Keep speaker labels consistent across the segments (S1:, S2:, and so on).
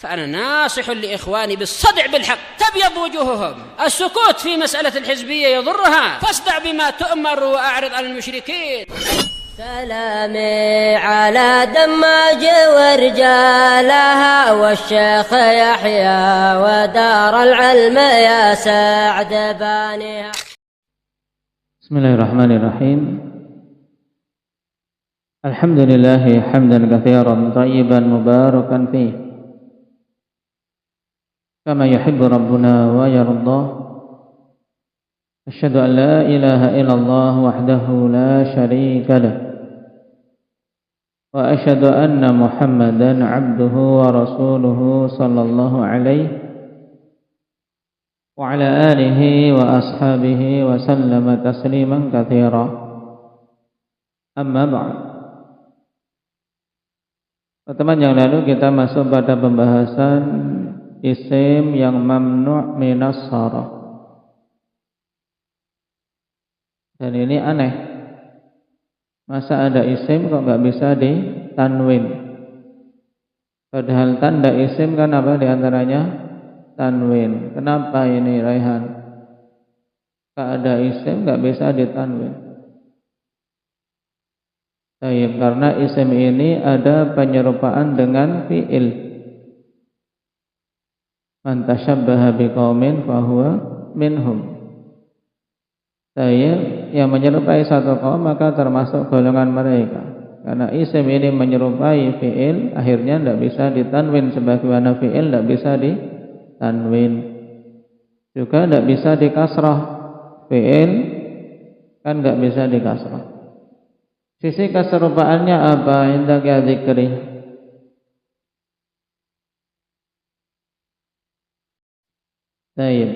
S1: فأنا ناصح لإخواني بالصدع بالحق تبيض وجوههم. السكوت في مسألة الحزبية يضرها، فاصدع بما تؤمر وأعرض عن المشركين.
S2: سلامي على دماج ورجالها والشيخ يحيى ودار العلم يا سعد بانيها.
S3: بسم الله الرحمن الرحيم. الحمد لله حمدا كثيرا طيبا مباركا فيه كما يحب ربنا ويرضى. أشهد أن لا إله إلا الله وحده لا شريك له وأشهد أن محمدا عبده ورسوله صلى الله عليه وعلى آله وأصحابه وسلم تسليما كثيرا. أما بعد. Pertemuan yang lalu kita masuk pada pembahasan isim yang mamnu' minas sarf. Dan ini aneh. Masa ada isim kok nggak bisa ditanwin? Padahal tanda isim kan apa diantaranya? Tanwin. Kenapa ini Raihan? Kalau ada isim nggak bisa ditanwin. Karena isim ini ada penyerupaan dengan fi'il. Man tashabbaha biqaumin fahuwa minhum. Yang menyerupai satu kaum maka termasuk golongan mereka. Karena isim ini menyerupai fi'il, akhirnya tidak bisa ditanwin sebagaimana fi'il tidak bisa ditanwin. Juga tidak bisa dikasrah. Fi'il kan tidak bisa dikasrah. Sisi keserupaannya apa? Indah ya dzikri. Baik.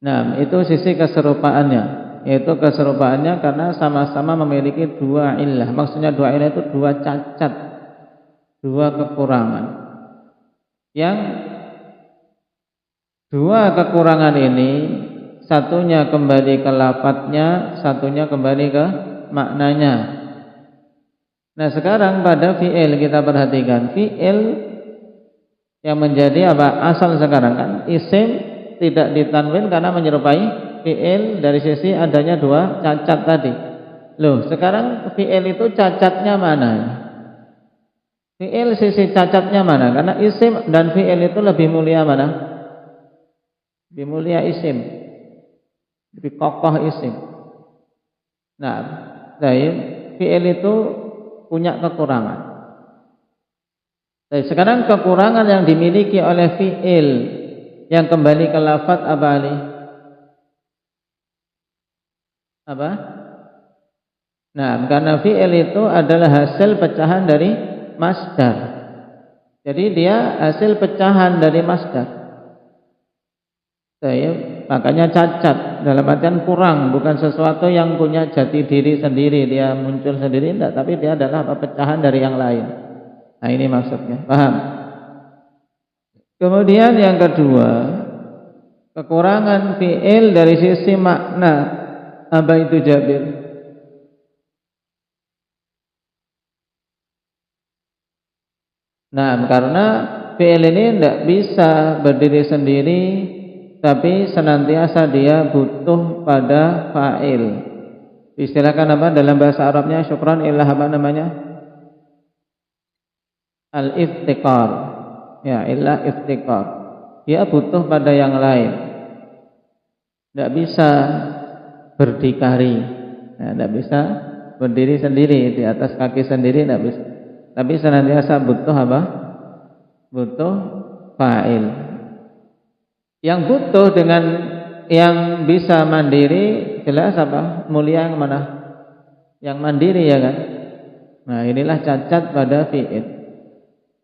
S3: Nah, itu sisi keserupaannya. Yaitu keserupaannya karena sama-sama memiliki dua illah. Maksudnya dua illah itu dua cacat, dua kekurangan. Yang dua kekurangan ini, satunya kembali ke lafadznya, satunya kembali ke maknanya. Nah, sekarang pada fi'il kita perhatikan. Fi'il yang menjadi apa? Asal sekarang kan isim tidak ditanwin karena menyerupai fi'il dari sisi adanya dua cacat tadi. Loh, sekarang fi'il itu cacatnya mana? Fi'il sisi cacatnya mana? Karena isim dan fi'il itu lebih mulia mana? Lebih mulia isim. Lebih kokoh isim. Nah, fi'il itu punya kekurangan. Sekarang kekurangan yang dimiliki oleh fi'il yang kembali ke lafadz apa Ali? Apa? Nah, karena fi'il itu adalah hasil pecahan dari masdar. Jadi dia hasil pecahan dari masdar. Makanya cacat, dalam artian kurang, bukan sesuatu yang punya jati diri sendiri, dia muncul sendiri, enggak, tapi dia adalah pecahan dari yang lain. Nah, ini maksudnya, paham? Kemudian yang kedua, kekurangan fi'il dari sisi makna. Apa itu Jabir? Nah, karena fi'il ini tidak bisa berdiri sendiri, tapi senantiasa dia butuh pada fa'il. Istilahkan apa dalam bahasa Arabnya? Syukran ilah apa namanya? Al-iftikar. Ya, ilah iftikar. Dia butuh pada yang lain. Tidak bisa berdikari. Nah, tidak bisa berdiri sendiri di atas kaki sendiri, tidak bisa. Tapi senantiasa butuh apa? Butuh fa'il. Yang butuh dengan yang bisa mandiri jelas apa? Mulia yang mana? Yang mandiri ya kan? Nah, inilah cacat pada fi'il.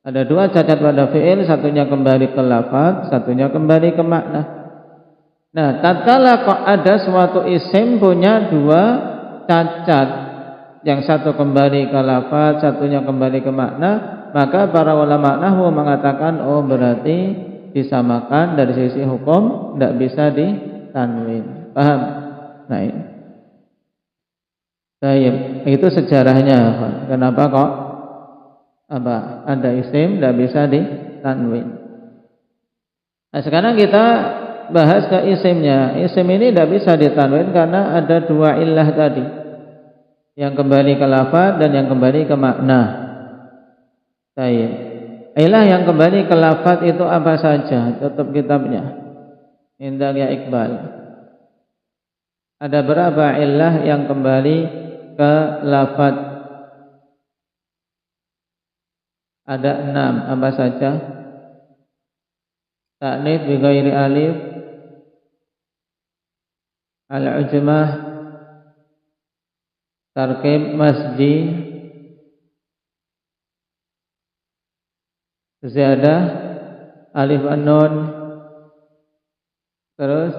S3: Ada dua cacat pada fi'il, satunya kembali ke lafaz, satunya kembali ke makna. Nah, tatkala kok ada suatu isim punya dua cacat, yang satu kembali ke lafaz, satunya kembali ke makna, maka para ulama nahwu mengatakan oh berarti disamakan dari sisi hukum, tidak bisa ditanwin. Paham? Nah, ini. Baik, itu sejarahnya. Kenapa kok ada isim tidak bisa ditanwin. Nah, sekarang kita bahas ke isimnya. Isim ini tidak bisa ditanwin karena ada dua illah tadi, yang kembali ke lafaz dan yang kembali ke makna. Baik. Illah yang kembali ke lafaz itu apa saja? Tutup kitabnya. Indah ya Iqbal. Ada berapa illah yang kembali ke lafaz? Ada 6. Apa saja? Ta'nits bi ghairi alif, al-ujmah, tarkib masji, ziyadah alif an-nun, terus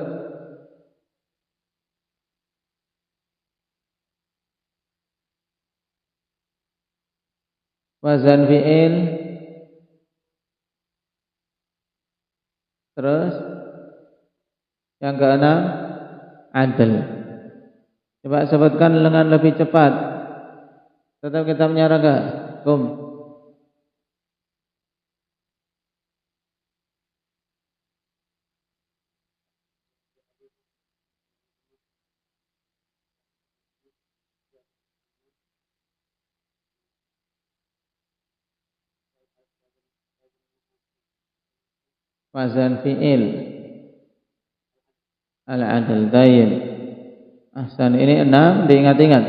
S3: wazan fi'il, terus yang keenam adl. Coba sebutkan dengan lebih cepat. Tetap kitabnya Raga. Wazan fi'il, al-adl. Tayyib. Ahsan, ini 6 diingat-ingat.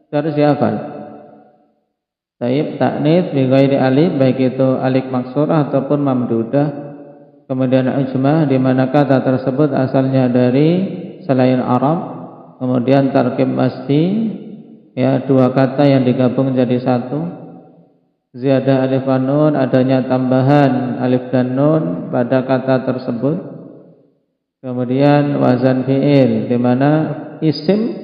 S3: Harus dihafal. Tayyib, ta'nits bi ghairi alif, baik itu alif maksurah ataupun mamdudah. Kemudian ujmah, di mana kata tersebut asalnya dari selain Arab. Kemudian tarkib masji, ya, dua kata yang digabung jadi satu. Ziyadah alif dan nun, adanya tambahan alif dan nun pada kata tersebut. Kemudian wazan fi'il, di mana isim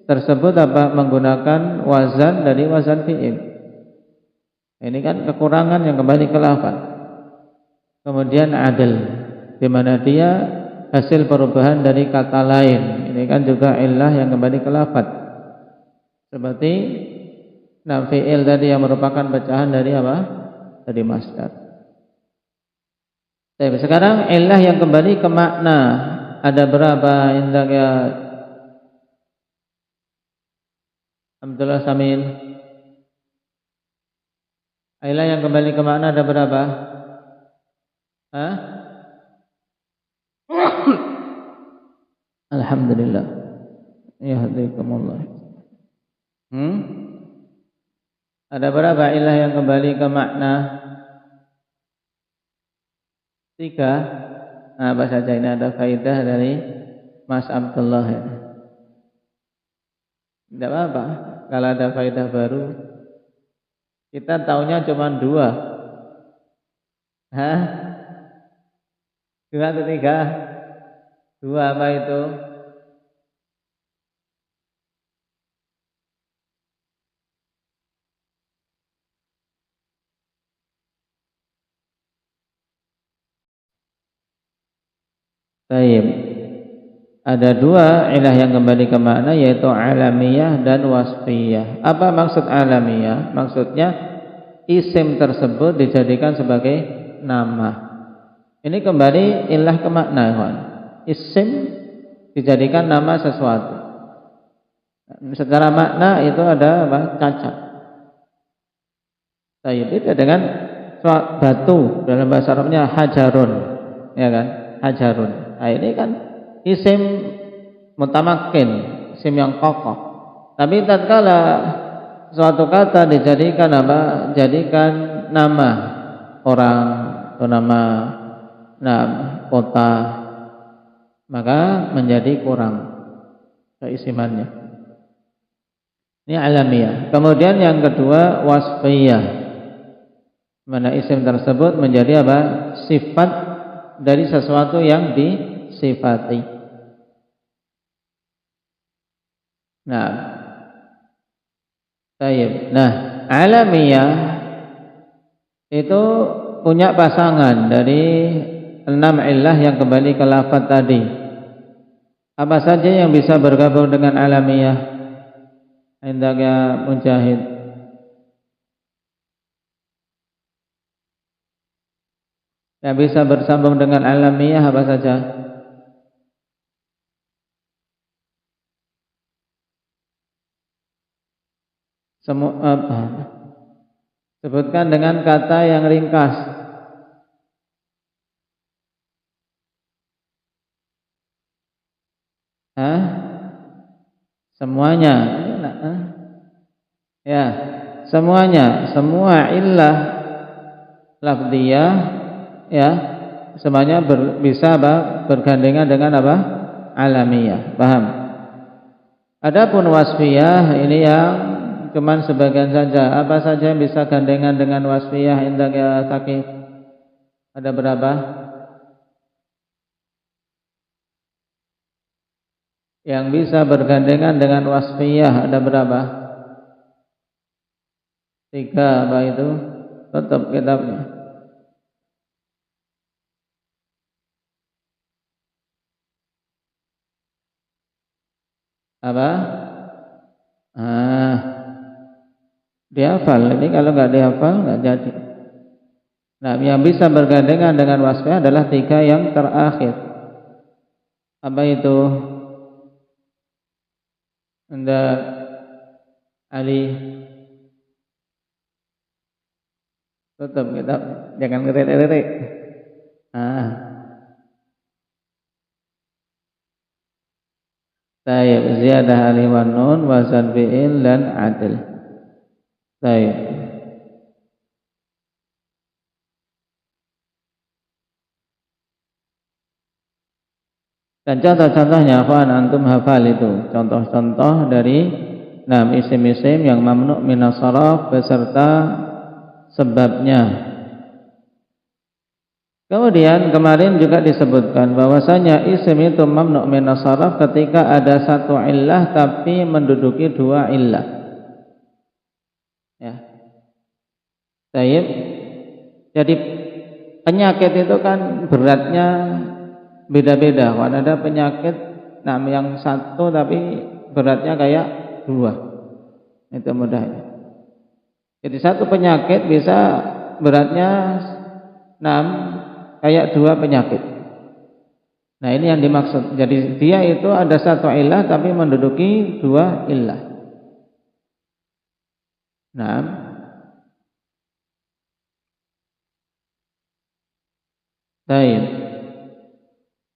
S3: tersebut menggunakan wazan dari wazan fi'il. Ini kan kekurangan yang kembali ke lafaz. Kemudian adl, di mana dia hasil perubahan dari kata lain. Ini kan juga illah yang kembali ke lafaz. Seperti fi'il tadi yang merupakan pecahan dari apa? Dari masdar. Tapi sekarang illah yang kembali ke makna ada berapa? Indah ya Abdullah Samin. Illah yang kembali ke makna ada berapa? Hah? Alhamdulillah. Ya hadikumullah. Ada berapa illah yang kembali ke makna? 3. Nah, apa saja ini? Ada faidah dari Mas Abdullah ya. Tidak apa-apa kalau ada faidah baru. Kita taunya cuma 2. Hah? 2 atau 3? 2 apa itu? Baik. Ada 2 ilah yang kembali ke makna, yaitu alamiyah dan wasfiyah. Apa maksud alamiyah? Maksudnya isim tersebut dijadikan sebagai nama. Ini kembali ilah ke makna, kawan. Isim dijadikan nama sesuatu. Secara makna itu ada apa? Cacat. Baik, itu dengan batu, dalam bahasa Arabnya hajarun, ya kan? Hajarun. Nah, ini kan isim mutamakin, isim yang kokoh. Tapi tatkala suatu kata dijadikan apa? Jadikan nama orang atau nama kota, maka menjadi kurang keisimannya. Ini alamiah. Kemudian yang kedua wasfiyah, mana isim tersebut menjadi apa? Sifat dari sesuatu yang disifati. Nah, baik. Nah, alamiah itu punya pasangan dari 6 illah yang kembali ke lafaz tadi. Apa saja yang bisa bergabung dengan alamiah? Indahnya Mujahid. Yang bisa bersambung dengan alamiyah apa saja? Sebutkan dengan kata yang ringkas. Semuanya. Ya, semuanya, semua illah lafdhiyah ya, semuanya bisa bergandengan dengan apa? Alamiyah. Paham? Adapun wasfiyah ini yang cuman sebagian saja. Apa saja yang bisa gandengan dengan wasfiyah indah ya Taqif? Ada berapa? Yang bisa bergandengan dengan wasfiyah ada berapa? 3 apa itu? Tetap kitabnya. Apa? Dihafal. Ini kalau nggak dihafal nggak jadi. Nah, yang bisa bergandengan dengan wasfiyah adalah 3 yang terakhir. Apa itu? Anda Ali tutup kitab, jangan ngerik-ngerik. Tayyib, ziyadah alif wan nun wazan fi'il dan adil. Tayyib. Dan contoh-contohnya akhwan antum hafal itu. Contoh-contoh dari isim-isim yang mamnu' minas saraf beserta sebabnya. Kemudian kemarin juga disebutkan bahwasanya isim itu mamnu' minas saraf ketika ada satu illah tapi menduduki 2 illah. Ya. Baik. Jadi penyakit itu kan beratnya beda-beda. Kalau ada penyakit yang satu tapi beratnya kayak 2. Itu mudahnya. Jadi satu penyakit bisa beratnya 6 kayak 2 penyakit. Nah, ini yang dimaksud. Jadi dia itu ada satu illah tapi menduduki 2 illah. Nah, baik.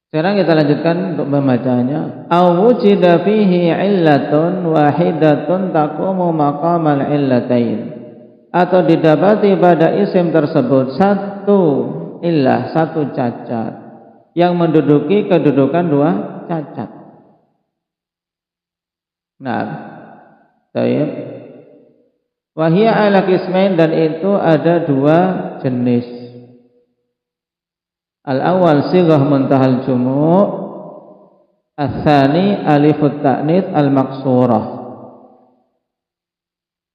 S3: Sekarang kita lanjutkan untuk membacanya. Aw wujida fihi illatun wahidatun taqumu maqamal illatain. Atau didapati pada isim tersebut satu illah, satu cacat yang menduduki kedudukan 2 cacat. Nah, baik. Wa hiya ala qismain, dan itu ada 2 jenis. Al-awwal sighah muntahal jumu', al-thani alifut ta'nits al-maqsurah.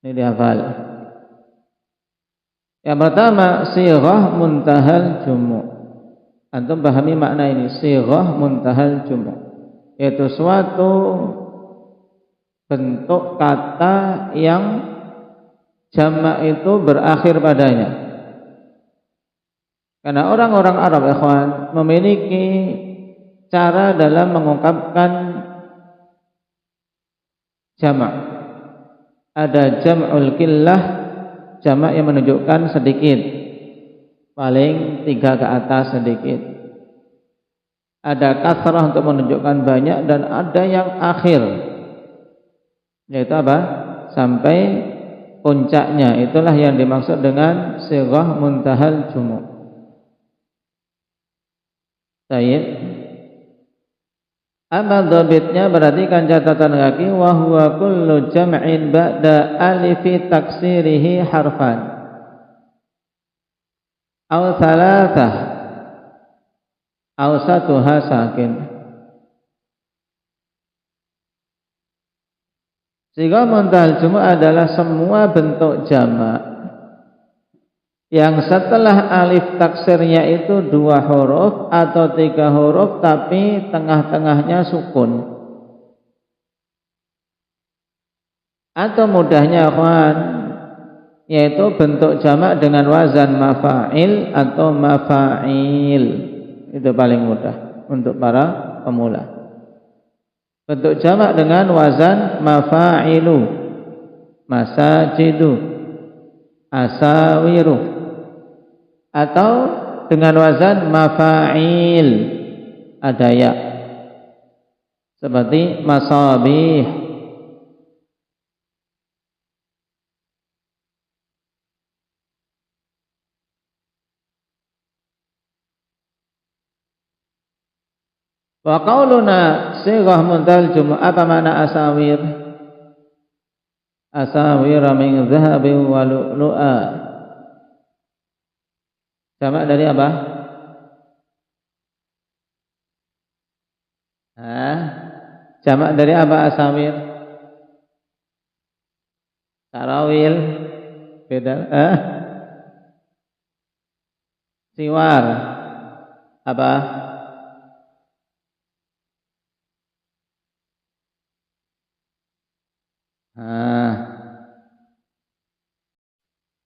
S3: Ini dihafal. Yang pertama sighah muntahal jumu'. Antum pahami makna ini, sighah muntahal jumu', yaitu suatu bentuk kata yang jamak itu berakhir padanya. Karena orang-orang Arab ikhwan memiliki cara dalam mengungkapkan jamak. Ada jam'ul qillah, jamak yang menunjukkan sedikit, paling 3 ke atas sedikit. Ada kasrah untuk menunjukkan banyak, dan ada yang akhir, yaitu apa? Sampai puncaknya. Itulah yang dimaksud dengan sighah muntahal jumu'. Baik. Apa dhabitnya? Perhatikan catatan kaki. Wa huwa kullu jam'in ba'da alifi taksirihi harfan aw thalathah aw satuha sakin. Sighah muntahal jumu' adalah semua bentuk jamak yang setelah alif taksirnya itu 2 huruf atau 3 huruf tapi tengah-tengahnya sukun. Atau mudahnya kawan, yaitu bentuk jamak dengan wazan mafa'il atau mafa'il. Itu paling mudah untuk para pemula. Bentuk jamak dengan wazan mafa'ilu, masajidu, asawiru, atau dengan wazan mafa'il, ada ya, seperti masabih. Wa qauluna sighah muntal jumu'ah, apa makna asawir? Asawir min dhahabin wa lu'lu'a. Jamak dari apa? Jamak dari apa asawir? Sarawil. Beda. Siwar. Apa?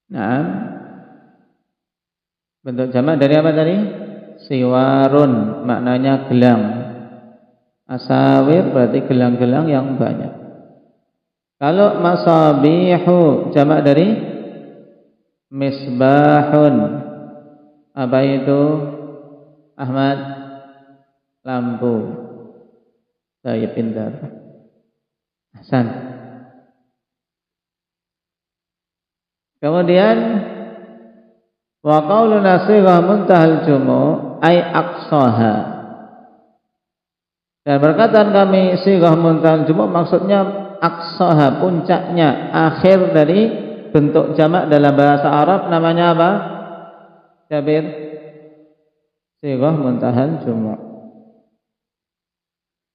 S3: Nah, bentuk jamak dari apa tadi? Siwarun, maknanya gelang. Asawir berarti gelang-gelang yang banyak. Kalau masabihu, jamak dari misbahun. Apa itu? Ahmad? Lampu. Saya pintar. Hasan. Kemudian wa qauluna sighah muntahal jumu' ay aqsaha. Dan perkataan kami sighah muntahal jumu' maksudnya aqsaha, puncaknya, akhir dari bentuk jamak dalam bahasa Arab namanya apa? Jabir? Sighah muntahal jumu'.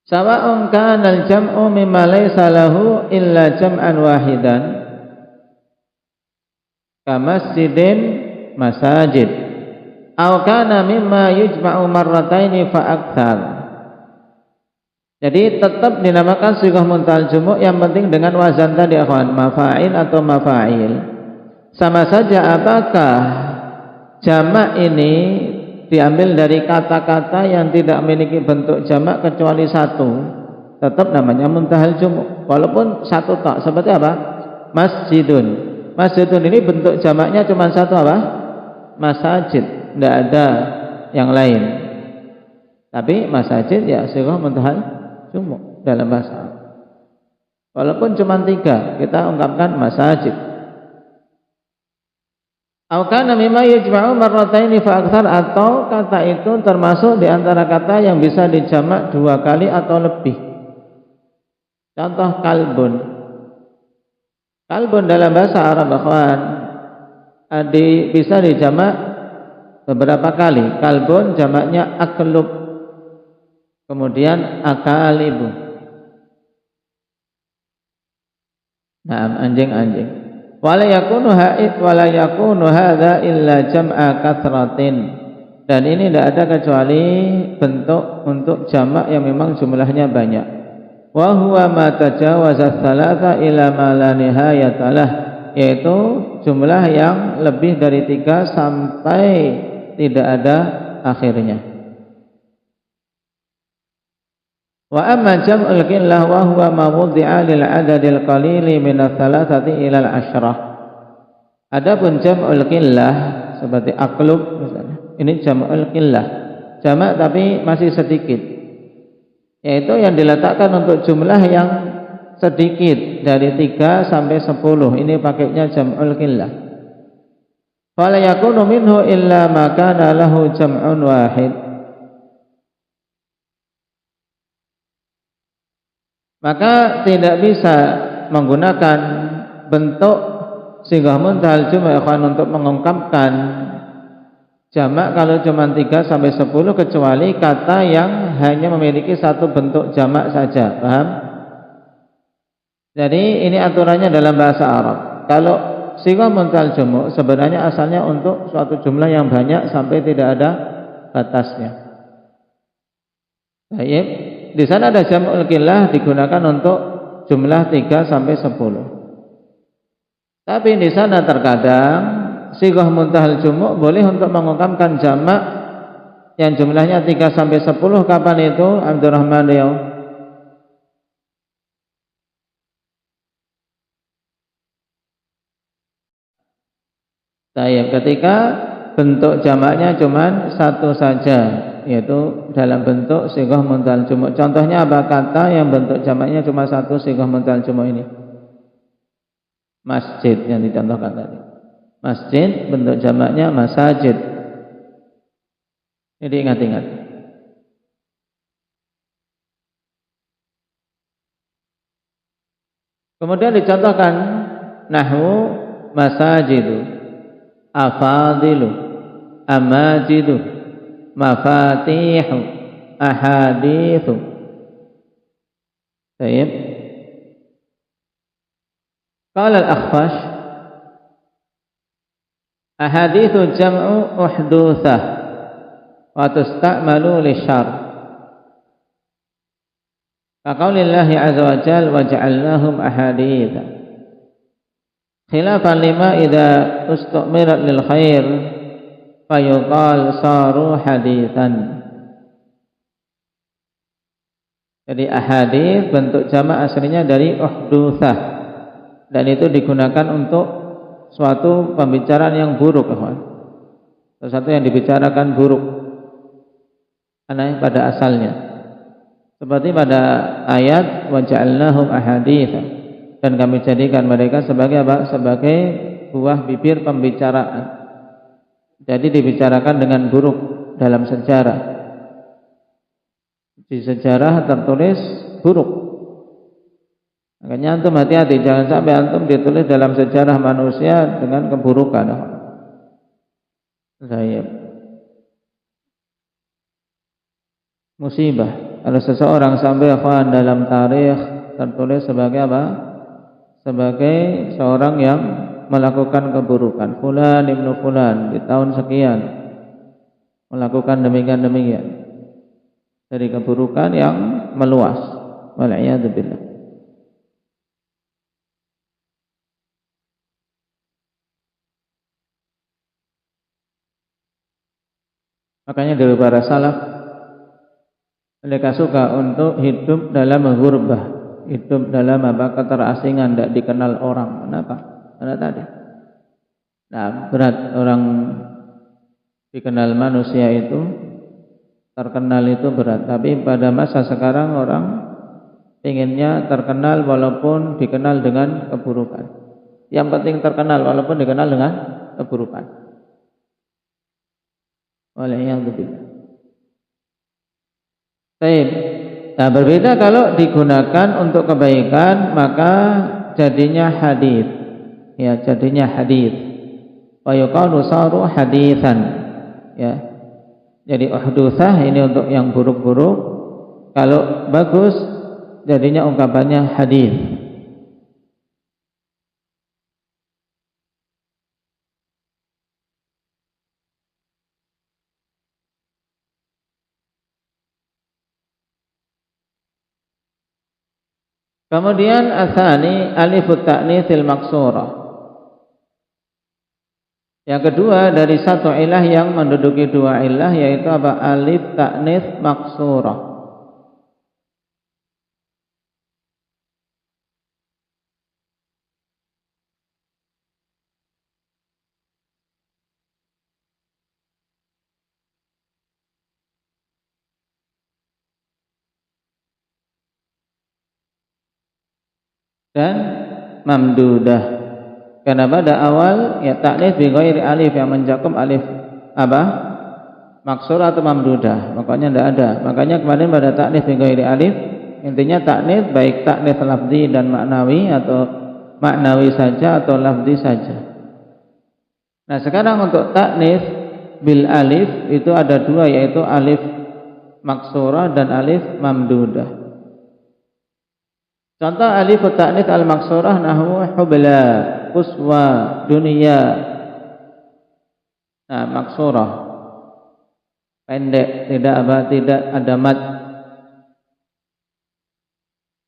S3: Sawa'un kana al-jam'u mimma laysa lahu illa jam'an wahidan, kamasjidin masajid, aw kana mimma yujma'u marrataini fa aktsar. Jadi tetap dinamakan sighah muntahal jumu' yang penting dengan wazan tadi akhwan, mafa'il atau mafa'il. Sama saja apakah jamak ini diambil dari kata-kata yang tidak memiliki bentuk jamak kecuali satu, tetap namanya muntahal jumu'. Walaupun satu tak, seperti apa? Masjidun. Masjidun ini bentuk jamaknya cuma satu apa? Masajid, tidak ada yang lain. Tapi masajid ya sighah muntahal jumu' dalam bahasa Arab. Walaupun cuma tiga, kita ungkapkan masajid. Au kana mimma yujma'u marrataini fa aktsar, atau kata itu termasuk di antara kata yang bisa dijamak dua kali atau lebih. Contoh kalbun. Kalbun dalam bahasa Arab akhwan bisa dijamak beberapa kali. Kalbun jamaknya aklub, kemudian akalibu. Nah, anjing-anjing. Wala yakunu ha'id wala yakunu hadza illa jam'a kathratin. Dan ini tidak ada kecuali bentuk untuk jamak yang memang jumlahnya banyak. Wa huwa ma tajawaza tsalatsa ila ma la nihayata lah, yaitu jumlah yang lebih dari 3 sampai tidak ada akhirnya. Wa amma jam'ul qillah wa huwa ma wudi'a lil 'adadil qalili min ats-tsalatsati ila al-'ashrah. Adapun jam'ul qillah seperti aqlub misalnya, ini jam'ul qillah, jamak tapi masih sedikit, yaitu yang diletakkan untuk jumlah yang sedikit dari 3 sampai 10. Ini pakainya jam'ul qillah. Fala yakunu minhu illa ma kana lahu jam'un wahid. Maka tidak bisa menggunakan bentuk sighah muntahal jumu' untuk mengungkapkan jamak kalau cuma 3 sampai 10 kecuali kata yang hanya memiliki satu bentuk jamak saja. Paham? Jadi ini aturannya dalam bahasa Arab. Kalau sighah muntahal jumu' sebenarnya asalnya untuk suatu jumlah yang banyak sampai tidak ada batasnya. Baik. Di sana ada jam'ul qillah digunakan untuk jumlah 3 sampai 10. Tapi di sana terkadang sighah muntahal jumu' boleh untuk mengungkapkan jamak yang jumlahnya 3 sampai 10. Kapan itu Abdurrahman Riau? Ketika bentuk jamaknya cuma satu saja, yaitu dalam bentuk sighah muntahal jumu'. Contohnya apa kata yang bentuk jamaknya cuma satu sighah muntahal jumu' ini? Masjid yang dicontohkan tadi. Masjid bentuk jamaknya masajid. Jadi ingat-ingat. Kemudian dicontohkan nahwu masajidu, afadilu, amajidu, mafatihu, ahadithu. Baik. Qala al-Akhfash ahadithu jam'u uhduthah wa tusta'malu lisyar kaqaulillahi azza wa jalla wa ja'alnahum ahaditha khilafan lima idza ustu'mirat lil khair fayuqal saru hadithan. Jadi ahadits bentuk jamak aslinya dari uhduthah, dan itu digunakan untuk suatu pembicaraan yang buruk, sesuatu yang dibicarakan buruk pada asalnya, seperti pada ayat wa ja'alnahum ahaditsa, dan kami jadikan mereka sebagai apa? Sebagai buah bibir pembicaraan. Jadi dibicarakan dengan buruk dalam sejarah. Di sejarah tertulis buruk. Makanya antum hati-hati, jangan sampai antum ditulis dalam sejarah manusia dengan keburukan. Saya musibah kalau seseorang sampai dalam tarikh tertulis sebagai apa? Sebagai seorang yang melakukan keburukan. Fulan ibnu fulan di tahun sekian melakukan demikian-demikian, dari keburukan yang meluas. Wal'iyadzubillah. Makanya dari para salaf mereka suka untuk hidup dalam ghurbah, hidup dalam apa? Keterasingan, tidak dikenal orang. Kenapa? Karena tadi berat orang dikenal manusia itu, terkenal itu berat. Tapi pada masa sekarang orang inginnya terkenal walaupun dikenal dengan keburukan. Yang penting terkenal walaupun dikenal dengan keburukan. Wal'iyadzubillah. Baik. Nah, berbeda kalau digunakan untuk kebaikan, maka jadinya hadits. Ya, jadinya hadits. Wa yuqalu saru haditsan. Ya. Jadi uhdutsah ini untuk yang buruk-buruk. Kalau bagus jadinya ungkapannya hadits. Kemudian asani alifut ta'nitsil maksurah. Yang kedua dari satu ilah yang menduduki dua ilah, yaitu apa? Alif ta'nits maksurah. Dan mamdudah, karena pada awal ya ta'nits bi ghairi alif, yang mencakup alif apa? Maksurah atau mamdudah, makanya tidak ada. Makanya kemarin pada ta'nits bi ghairi alif, intinya ta'nits baik ta'nits lafzi dan maknawi, atau maknawi saja atau lafzi saja. Nah, sekarang untuk ta'nits bil alif itu ada dua, yaitu alif maksurah dan alif mamdudah. Contoh alif ta'nits al-maksurah nahwu hubla, uswa, dunia. Nah, maksurah pendek, tidak ada mad,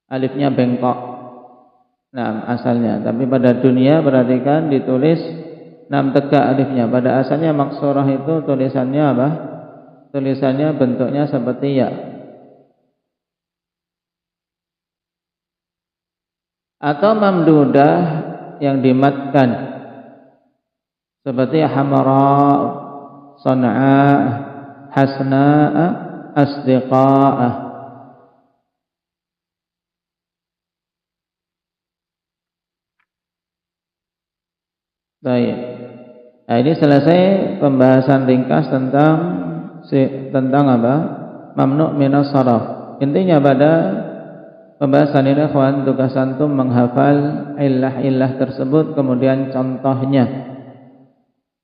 S3: alifnya bengkok. Nah, asalnya. Tapi pada dunia perhatikan ditulis 6 tegak alifnya. Pada asalnya maksurah itu tulisannya apa? Tulisannya bentuknya seperti ya. Atau mamdudah yang dimatkan seperti hamara, san'a, hasna, asdiqa'ah. Baik. Nah, ini selesai pembahasan ringkas tentang apa? Mamnu' minas saraf. Intinya pada pembahasan ini ikhwan, tugas antum menghafal illah-illah tersebut kemudian contohnya.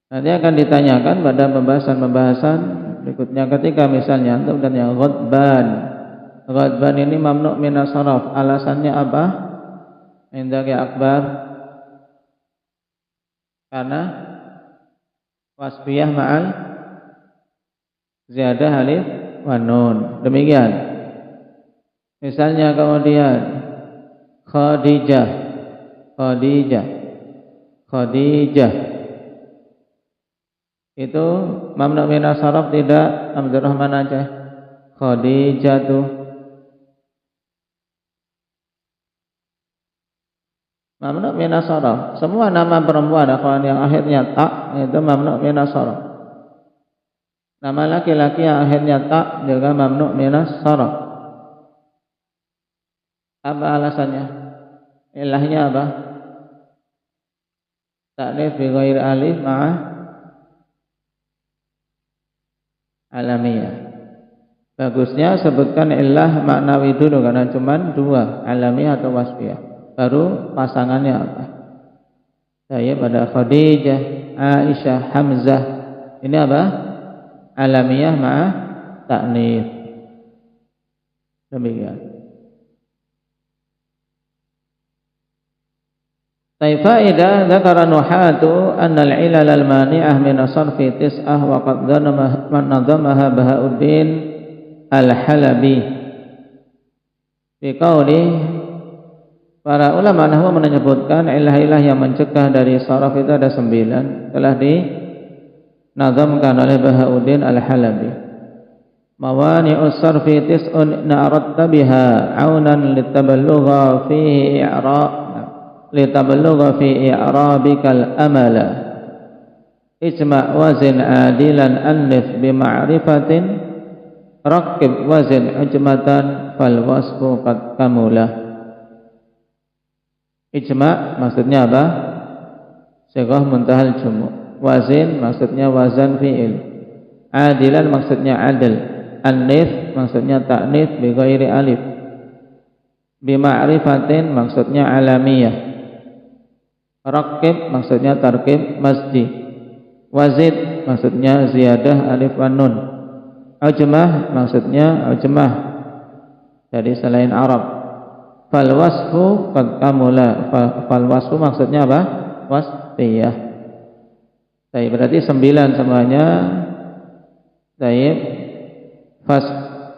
S3: Nanti akan ditanyakan pada pembahasan-pembahasan berikutnya ketika misalnya antum dan yang ghadban. Ghadban ini mamnu' minas saraf. Alasannya apa? Indah ya Akbar. Karena wasfiyah ma'al ziyadah alif wa nun. Demikian. Misalnya kemudian Khadijah. Itu mamnu' minas saraf tidak? Abdurrahman aja. Khadijatu. Mamnu' minas saraf. Semua nama perempuan yang akhirnya ta itu mamnu' minas saraf. Nama laki-laki yang akhirnya ta juga mamnu' minas saraf. Apa alasannya? Ilahnya apa? Ta'rif bi ghairi alif ma'ah alamiyah. Bagusnya sebutkan illah maknawi dulu karena cuma 2, alamiyah atau wasfiyah. Baru pasangannya apa? Saya pada Khadijah, Aisyah, Hamzah. Ini apa? Alamiyah ma'ah ta'nits. Demikian. Fa'idah dzakara nuhatu anna al-'ilal al-mani'ah min as-sarfi tis'ah wa qad nadhamaha Bahauddin al-Halabi. Fi qauli para ulama nahwu menyebutkan ilah-ilah yang mencegah dari saraf itu ada 9, telah dinazamkan oleh Bahauddin al-Halabi. Mawani'us sarfi tis'un na'radta biha 'aunan litaballugha fihi litaballugha fi i'rabikal amala. Ijma' wazin adilan anif bima'rifatin rakib wazin ujmatan fal wasfu qad kamula. Ijma' maksudnya apa? Sighah muntahal jumu'. Wazin maksudnya wazan fi'il. Adilan maksudnya adil. Anif maksudnya ta'nits bi ghairi alif. Bima'rifatin maksudnya alamiyah. Rakib maksudnya tarkib masjid. Wazid maksudnya ziyadah alif wa nun. Ujmah maksudnya ujmah dari selain Arab. Fal wasfu qad kamula. Fal wasfu maksudnya apa? Wasfiyah. Baik, berarti 9 semuanya. Baik.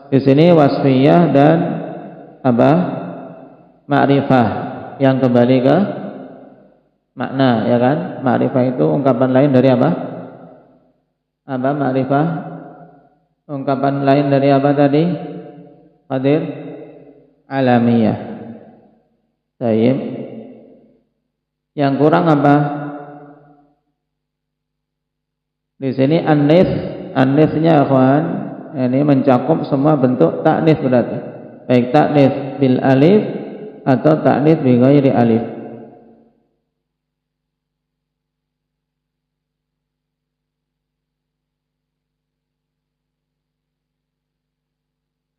S3: Di sini wasfiyah dan apa? Ma'rifah yang kembali ke makna, ya kan? Ma'rifah itu ungkapan lain dari apa? Apa ma'rifah? Ungkapan lain dari apa tadi? Qadir alamiyah. Baik. Yang kurang apa? Di sini an-nitsnya ikhwan, ini mencakup semua bentuk ta'nits berarti. Baik ta'nits bil alif atau ta'nits bi ghairi alif.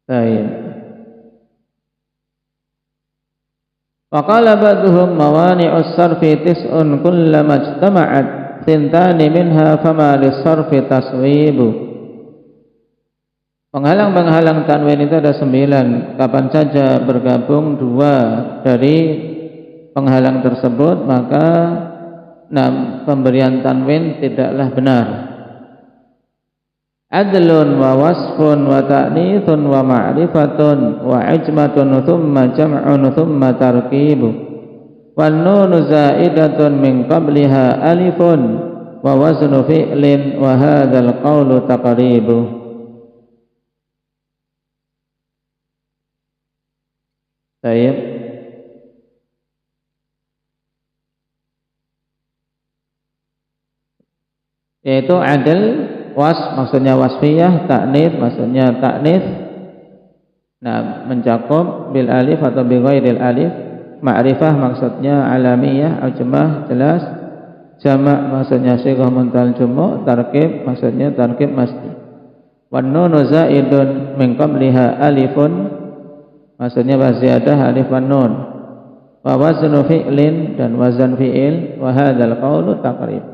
S3: Baik. Waqala ba'duhum mawani'us sarfi tis'un kullama ijtama'at thintani minha fama lis-sarfi taswibu. Penghalang-penghalang tanwin itu ada 9. Kapan saja bergabung 2 dari penghalang tersebut maka pemberian tanwin tidaklah benar. Adlun wa wasfun wa ta'nitsun wa ma'rifatun wa ijmatun thumma jam'un thumma tarkibu. wan nunu zaidatun min qabliha alifun wa waznu fi'lin wa hadzal qawlu taqribu. Baik. Yaitu adil, was maksudnya wasfiyah, ta'nits maksudnya ta'nits. Nah, mencakup bil alif atau bi ghairil alif. Ma'rifah maksudnya alamiyah, ujmah jelas. Jama' maksudnya sighah muntal jumu', tarkib maksudnya tarkib masti. Wan nunu zaidun min qabliha alifun maksudnya ziyadah alif wan nun. Wa waznu fi'lin dan wazan fi'il, wa hadzal qawlu taqrib.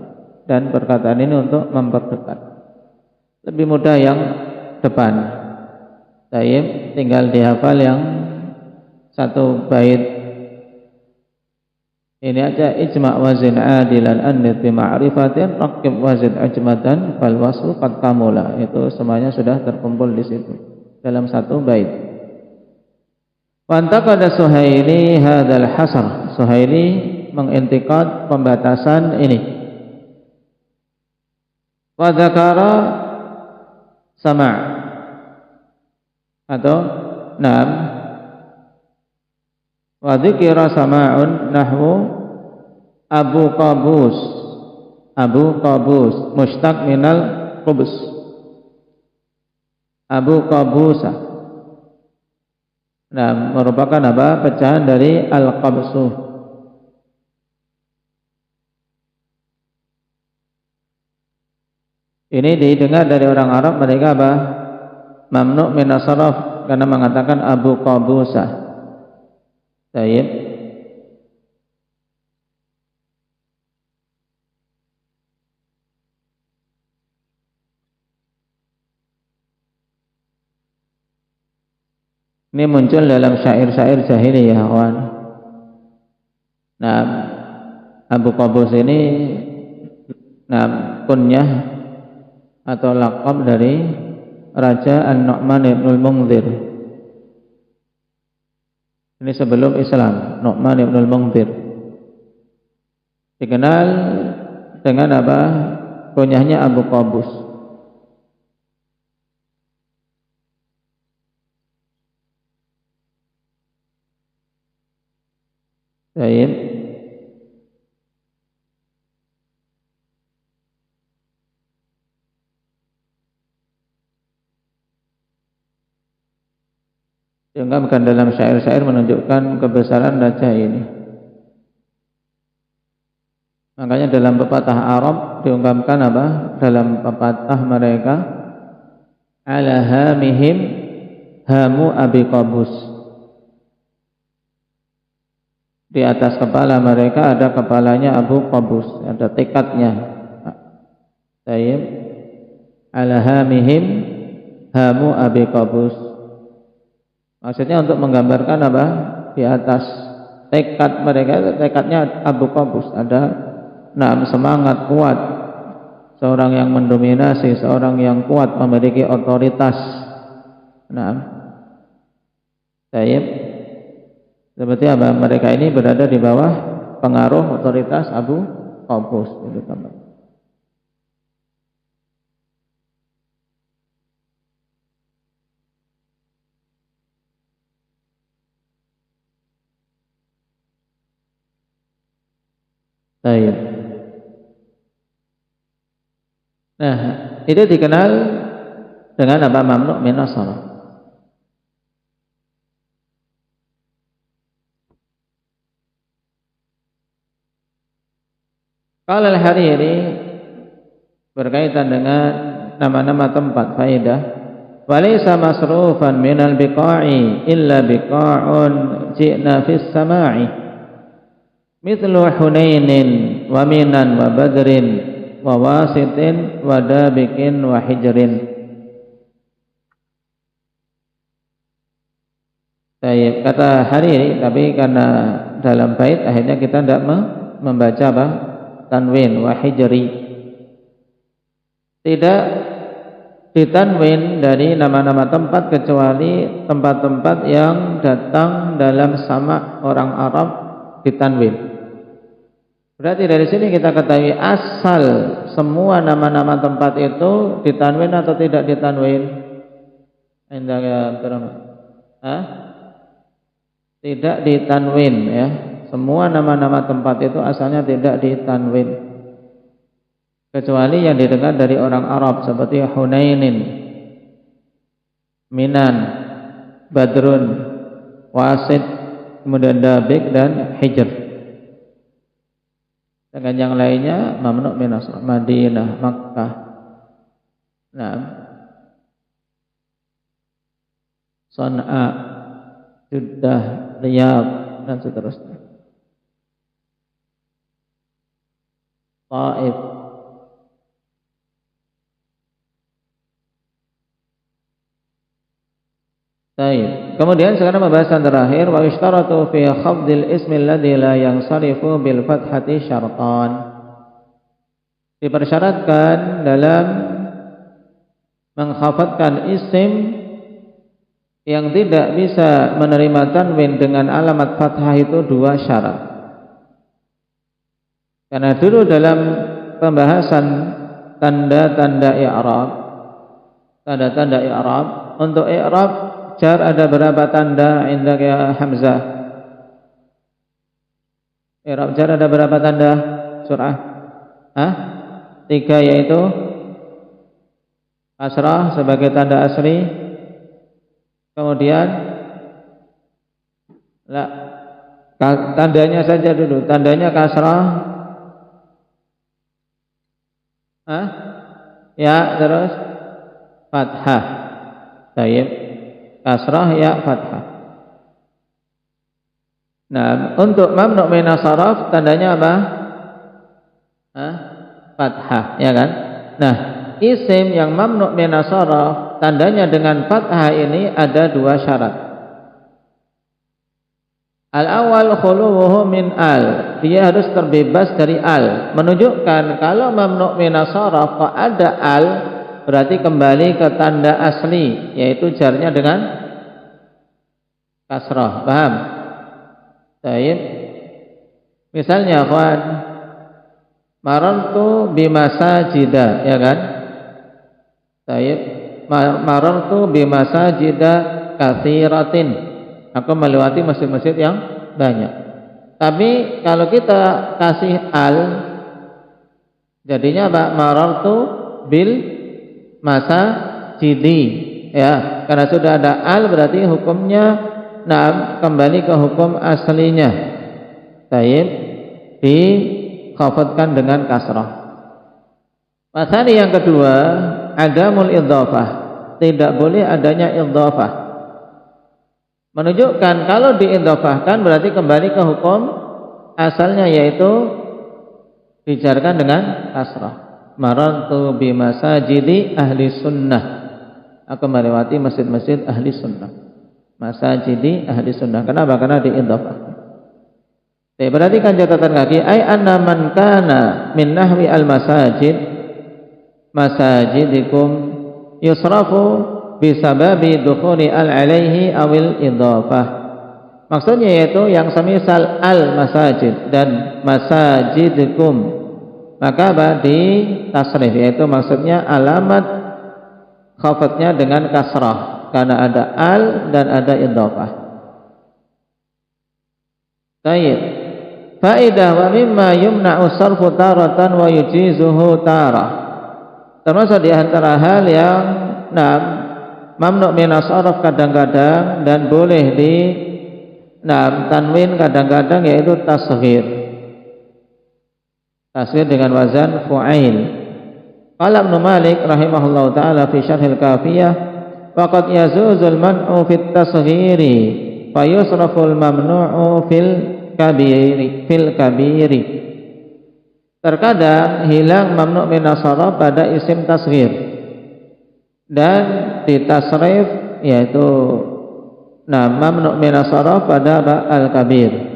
S3: Dan perkataan ini untuk memperdekat. Lebih mudah yang depan. Baik, tinggal dihafal yang satu bait. Ini aja ijma' wazin adilan annid bi ma'rifatin raqib wazin ajmatan fal waslu qad kamula. Itu semuanya sudah terkumpul di situ dalam satu bait. Wantaqada Suhaili hadzal hasr. Suhaili mengintikad pembatasan ini. Wa dzakara sama' atau nam wa dzikra sama'un nahwu Abu Qabus mushtaq minal qubus Abu Qabusa. Nah, merupakan apa? Pecahan dari al-qabsu. Ini didengar dari orang Arab, mereka apa? Mamnu' min as-sarf karena mengatakan Abu Qabusa. Baik. Ini muncul dalam syair-syair jahiliyah, kawan. Nah, Abu Qabus ini kunyah atau laqab dari Raja An-Nu'man ibn al-Munzir. Ini sebelum Islam, Nu'man ibn al-Munzir dikenal dengan apa? Kunyahnya Abu Qabus. Baik. Diungkapkan dalam syair-syair menunjukkan kebesaran raja ini. Makanya dalam pepatah Arab diungkapkan apa? Dalam pepatah mereka, ala hamihim hamu Abi Qabus. Di atas kepala mereka ada kepalanya Abu Qabus, ada tekadnya. Baik. Ala hamihim hamu Abi Qabus. Maksudnya untuk menggambarkan apa? Di atas tekad mereka, tekadnya Abu Qabus, ada semangat kuat, seorang yang mendominasi, seorang yang kuat, memiliki otoritas. Baik. Seperti apa? Mereka ini berada di bawah pengaruh otoritas Abu Qabus. Itu gambar. Baik. Nah, itu dikenal dengan apa? Mamnu' min as-sarf. Qala al-Hariri berkaitan dengan nama-nama tempat faedah, walaysa masrufan minal biqa'i illa biqa'un ji'na fis sama'i mithlu Hunainin wa Minan wa Badrin wa Wasitin wa Dabikin wa Hijrin. Baik, kata Hariri, tapi karena dalam bait akhirnya kita tidak membaca apa? Tanwin wa hijri. Tidak ditanwin dari nama-nama tempat kecuali tempat-tempat yang datang dalam sama orang Arab ditanwin. Berarti dari sini kita ketahui asal semua nama-nama tempat itu ditanwin atau tidak ditanwin? Indah ya, tidak ditanwin ya. Semua nama-nama tempat itu asalnya tidak ditanwin, kecuali yang didengar dari orang Arab seperti Hunainin, Minan, Badrun, Wasid, kemudian Dabik dan Hijr. Dengan yang lainnya mamnu' min as-sarf, Madinah, Makkah, San'a, Jeddah, Riyadh dan seterusnya. Taif. Baik. Kemudian sekarang pembahasan terakhir, wa ishtaratu fi khafdil ismi alladhi la yansarifu bil fathati syartan. Dipersyaratkan dalam mengkhafadkan isim yang tidak bisa menerima tanwin dengan alamat fathah itu dua syarat. Karena dulu dalam pembahasan tanda-tanda i'rab, tanda-tanda i'rab, untuk i'rab jar ada berapa tanda indak ya Hamzah? I'rab jar ada berapa tanda? Surah? 3, yaitu kasrah sebagai tanda asli. Kemudian tandanya saja dulu, tandanya kasrah. Ya, terus fathah. Baik. Kasrah ya fathah. Nah, untuk mamnu' min as-sarf tandanya apa? Fathah, ya kan? Nah, isim yang mamnu' min as-sarf tandanya dengan fathah ini ada dua syarat. Al-awwal khuluwuhu min al. Dia harus terbebas dari al. Menunjukkan kalau mamnu' min as-sarf kok ada al, berarti kembali ke tanda asli, yaitu jarnya dengan kasrah. Paham? Baik. Misalnya kawan, marartu bimasajida, ya kan? Baik. Marartu bimasajida katsiratin. Aku melewati masjid-masjid yang banyak. Tapi kalau kita kasih al, jadinya apa? Marartu bil masajidi, ya, karena sudah ada al berarti hukumnya kembali ke hukum aslinya. Baik, dikhafadkan dengan kasrah. Pasal yang kedua, adamul idhafah, tidak boleh adanya idhafah. Menunjukkan kalau diidhafahkan berarti kembali ke hukum asalnya, yaitu dijarkan dengan kasrah. Marantu bi masajidi ahli sunnah. Aku melewati masjid-masjid ahli sunnah. Masajidi ahli sunnah. Kenapa? Karena diidhafahkan. Perhatikan catatan kaki. Ai anna man kana min nahwi al masajid, masajidikum yusrafu bisababi dukhuli al alaihi awil idhafah. Maksudnya yaitu yang semisal al masajid dan masajidikum, maka di tasrif, yaitu maksudnya alamat khafadnya dengan kasrah karena ada al dan ada idhafah. Baik. Faidah wa mimma yumna'u sarfu taratan wa yujizuhu tarah. Termasuk di antara hal yang mamnu' min as-sarf kadang-kadang dan boleh di tanwin kadang-kadang, yaitu tasghir. Tasghir dengan wazan fu'ail. Qala Ibnu Malik rahimahullahu taala fi syarhil kafiyah, faqad yazuzul man'u fit tasghiri fa yusraful mamnu'u fil kabiri. Terkadang hilang mamnu' min as-sarf pada isim tasghir dan ditasrif, yaitu mamnu' min as-sarf pada al-kabir.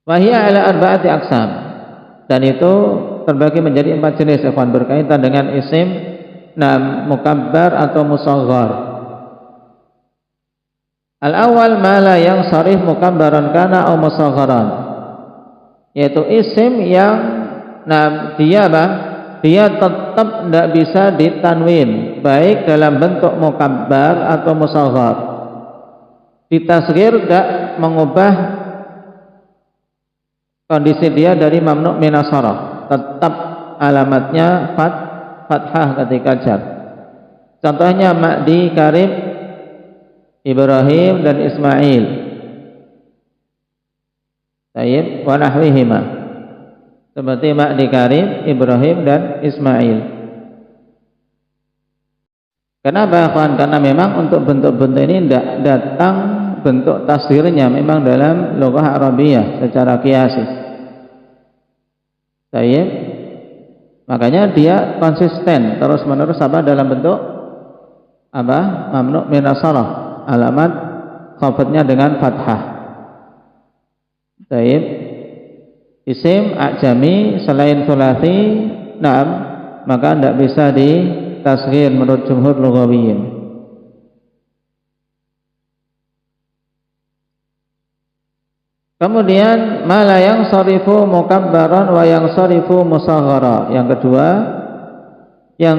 S3: Wa hiya ala arba'ati aqsam, dan itu terbagi menjadi 4 jenis, ikhwan, berkaitan dengan isim mukabbar atau musaghar. Al-awwal ma la yansarif mukabbaran kana aw musagharan, yaitu isim yang dia tetap tidak bisa ditanwin baik dalam bentuk mukabbar atau musaghar. Ditasghir tidak mengubah kondisi dia dari mamnu' minas sarf, tetap alamatnya fathah ketika jar. Contohnya Ma'di, Karim, Ibrahim dan Ismail. Tayyib wa nahwihima. Seperti Ma'di, Karim, Ibrahim dan Ismail. Kenapa, kawan? Karena memang untuk bentuk-bentuk ini tidak datang bentuk tasghirnya memang dalam lughah Arabiyah secara qiyasi. Tayyib. Makanya dia konsisten terus-menerus dalam bentuk mamnu' minas sarf. Alamat khafadnya dengan fathah. Taib. Isim a'jami selain sulasi, maka tidak bisa ditasghir menurut jumhur lughawiyyin. Kemudian ma la yansarifu mukabbaran wa yansarifu musaghara. Yang kedua, yang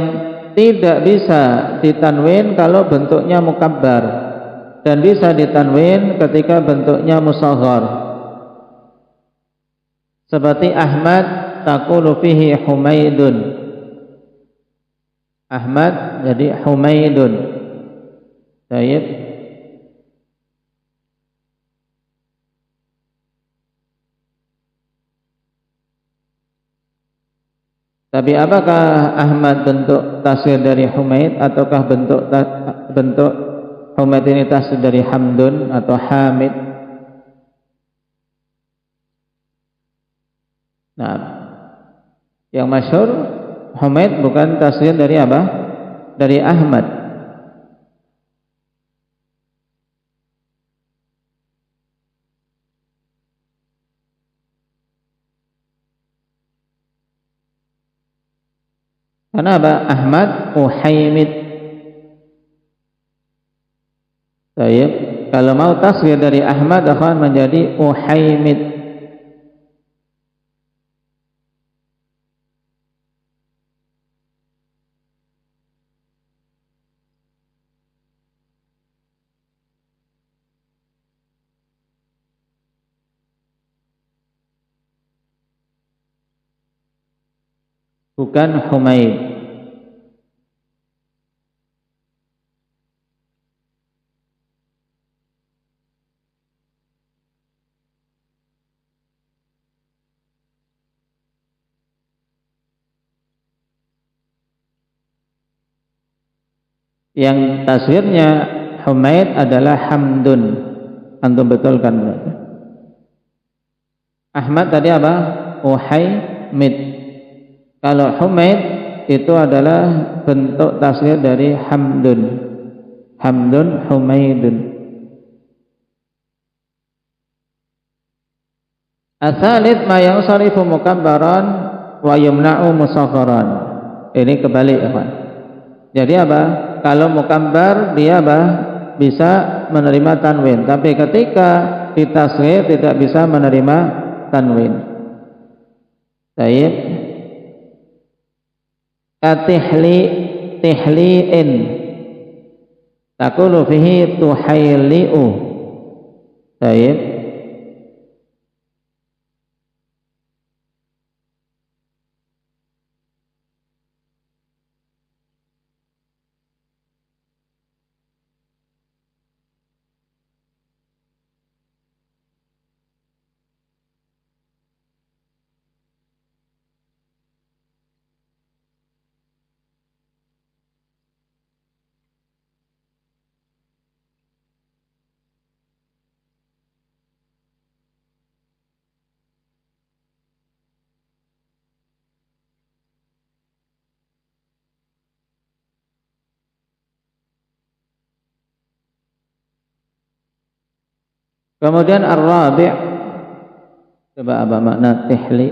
S3: tidak bisa ditanwin kalau bentuknya mukabbar dan bisa ditanwin ketika bentuknya musaghar. Seperti Ahmad taqulu fihi Humaidun. Ahmad jadi Humaidun. Baik. Tapi apakah Ahmad bentuk tasghir dari Humaid ataukah bentuk Humaid ini tasghir dari Hamdun atau Hamid? Nah, yang masyhur Humaid bukan tasghir dari apa? Dari Ahmad. Karena apa? Ahmad Uhaimid. Baik. Kalau mau tasghir dari Ahmad akan menjadi Uhaimid. Bukan Humaid. Yang tasghirnya Humaid adalah Hamdun. Antum betulkan berarti. Ahmad tadi apa? Uhaimid. Kalau Humaid itu adalah bentuk tasghir dari Hamdun. Hamdun Humaidun. Ats-tsalits ma yansarifu mukabbaran wa yumna'u musagharan. Ini kebalik, Pak. Jadi apa? Kalau mukabbar dia bisa menerima tanwin, tapi ketika ditasghir tidak bisa menerima tanwin. Baik. Tihli'in taqulu fihi tuhayli'u. Baik. Kemudian ar-rabi', coba apa makna tihli?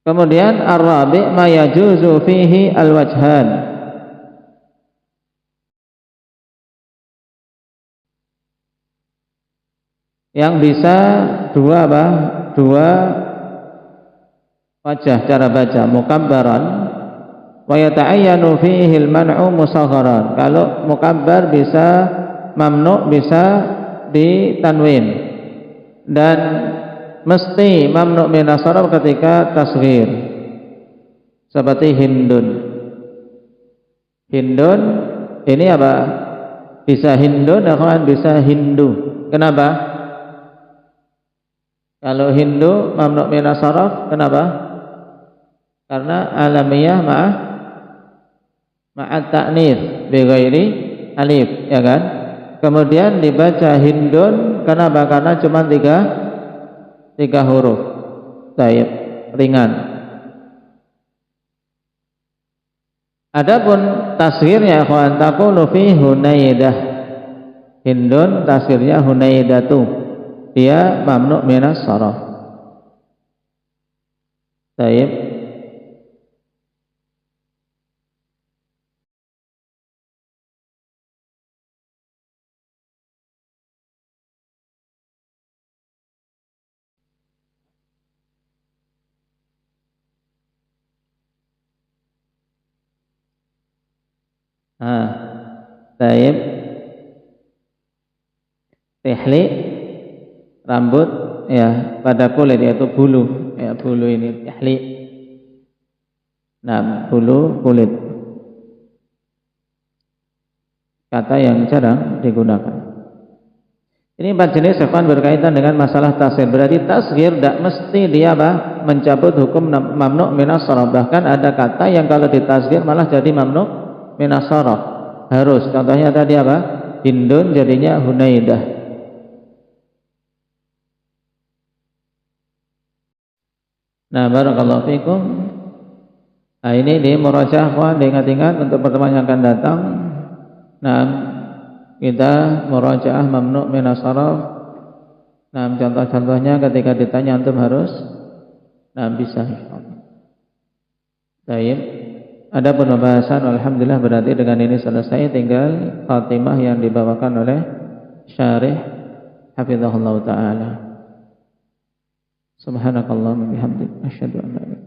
S3: Kemudian ar-rabi' ma yajuzu fihi al-wajhan. Yang bisa dua apa? Dua wajah cara baca, mukabbaran wa yata'ayyanu fihi al-man'u musagharan. Kalau mukabbar bisa mamnu, bisa ditanwin, dan mesti mamnu min as-sarf ketika tasghir, seperti hindun. Hindun ini apa? Bisa hindun, akan bisa hindu. Kenapa? Kalau hindu mamnu min as-sarf, kenapa? Karena alamiyah ma'at ta'nits bi ghairi alif, ya kan? Kemudian dibaca hindun, kenapa? Karena cuma tiga huruf. Baik, ringan. Adapun tasghirnya ikhwan, taqulu fi hunaidah. Hindun tasghirnya hunaidatu. Dia mamnu minas saraf. Baik. Baik. Tihli rambut ya pada kulit, yaitu bulu, ya bulu ini tihli. Nah, bulu kulit, kata yang jarang digunakan. Ini 4 jenis ikhwan berkaitan dengan masalah tasghir. Berarti tasghir tidak mesti dia apa? Mencabut hukum mamnu minas sarf. Bahkan ada kata yang kalau ditasghir malah jadi mamnu minas sarf. Harus. Contohnya tadi apa? Hindun jadinya hunaidah. Nah, barakallahu fikum. Nah, ini di murajaah ikhwan, diingat-ingat untuk pertemuan yang akan datang. Nah, kita murajaah mamnu minas sarf. Nah, contoh-contohnya ketika ditanya antum harus bisa. Baik. Ada pembahasan, alhamdulillah, berarti dengan ini selesai, tinggal khatimah yang dibawakan oleh syarih hafizahullah taala. Subhanakallahumma bihamdik asyhadu an la ilaha